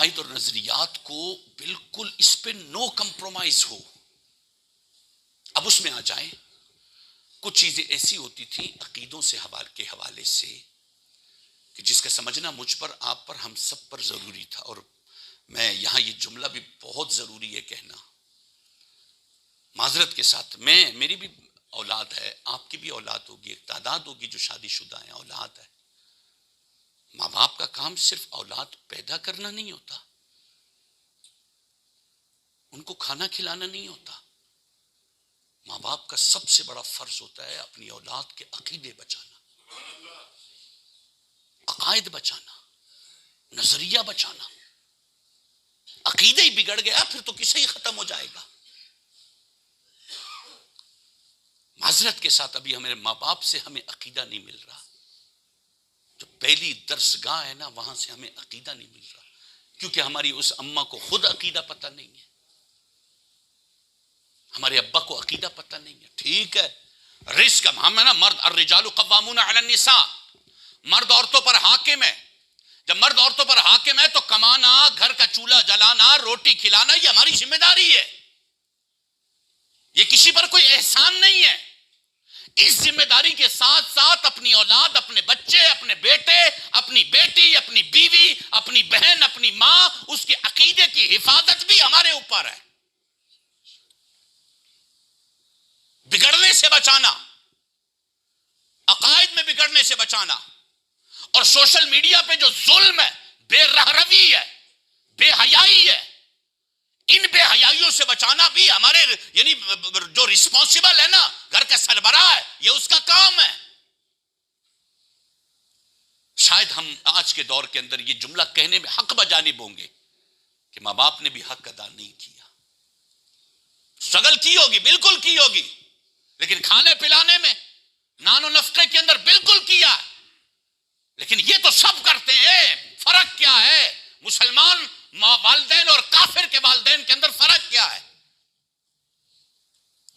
عقائد اور نظریات کو بالکل اس پہ نو کمپرومائز ہو. اب اس میں آ جائیں. کچھ چیزیں ایسی ہوتی تھیں عقیدوں سے کے حوالے سے کہ جس کا سمجھنا مجھ پر، آپ پر، ہم سب پر ضروری تھا. اور میں یہاں یہ جملہ بھی بہت ضروری ہے کہنا، معذرت کے ساتھ، میری بھی اولاد ہے، آپ کی بھی اولاد ہوگی، ایک تعداد ہوگی جو شادی شدہ ہیں، اولاد ہے. ماں باپ کا کام صرف اولاد پیدا کرنا نہیں ہوتا، ان کو کھانا کھلانا نہیں ہوتا. ماں باپ کا سب سے بڑا فرض ہوتا ہے اپنی اولاد کے عقیدے بچانا، عقائد بچانا، نظریہ بچانا. عقیدہ ہی بگڑ گیا پھر تو کسے ہی ختم ہو جائے گا. معذرت کے ساتھ ابھی ہمارے ماں باپ سے ہمیں عقیدہ نہیں مل رہا. جو پہلی درس گاہ ہے نا، وہاں سے ہمیں عقیدہ نہیں مل رہا، کیونکہ ہماری اس اماں کو خود عقیدہ پتہ نہیں ہے، ہمارے ابا کو عقیدہ پتہ نہیں ہے. ٹھیک ہے، رزق ہم ہے نا، مرد الرجال قوامون علی النساء، مرد عورتوں پر حاکم ہے. جب مرد عورتوں پر حاکم ہے تو کمانا، گھر کا چولہا جلانا، روٹی کھلانا، یہ ہماری ذمہ داری ہے. یہ کسی پر کوئی احسان نہیں ہے. اس ذمہ داری کے ساتھ ساتھ اپنی اولاد، اپنے بچے، اپنے بیٹے، اپنی بیٹی، اپنی بیوی، اپنی بہن، اپنی ماں، اس کے عقیدے کی حفاظت بھی ہمارے اوپر ہے. بگڑنے سے بچانا، عقائد میں بگڑنے سے بچانا. اور سوشل میڈیا پہ جو ظلم ہے، بے رہروی ہے، بے حیائی ہے، ان بے حیائیوں سے بچانا بھی ہمارے، یعنی جو رسپانسبل ہے نا، گھر کا سربراہ ہے، یہ اس کا کام ہے. شاید ہم آج کے دور کے اندر یہ جملہ کہنے میں حق بجانب ہوں گے کہ ماں باپ نے بھی حق ادا نہیں کیا. سٹرگل کی ہوگی، بالکل کی ہوگی، لیکن کھانے پلانے میں، نان و نفقے کے اندر بالکل کیا. لیکن یہ تو سب کرتے ہیں. فرق کیا ہے؟ مسلمان والدین اور کافر کے والدین کے اندر فرق کیا ہے؟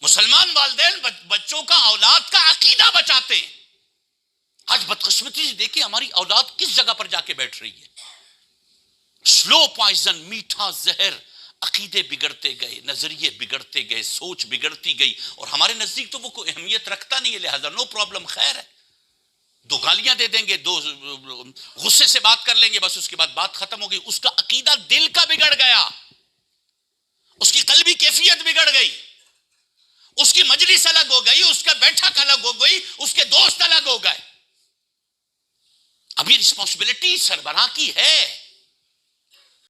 مسلمان والدین بچوں کا، اولاد کا عقیدہ بچاتے ہیں. آج بدقسمتی سے دیکھیں ہماری اولاد کس جگہ پر جا کے بیٹھ رہی ہے. سلو پوائزن، میٹھا زہر. عقیدے بگڑتے گئے، نظریے بگڑتے گئے، سوچ بگڑتی گئی، اور ہمارے نزدیک تو وہ کوئی اہمیت رکھتا نہیں ہے، لہذا نو پرابلم، خیر ہے. دو گالیاں دے دیں گے، دو غصے سے بات کر لیں گے، بس اس کے بعد بات ختم ہو گئی. اس کا عقیدہ دل کا بگڑ گیا، اس کی قلبی کیفیت بگڑ گئی، اس کی مجلس الگ ہو گئی، اس کا بیٹھک الگ ہو گئی، اس کے دوست الگ ہو گئے. ابھی رسپانسبلٹی سربراہ کی ہے.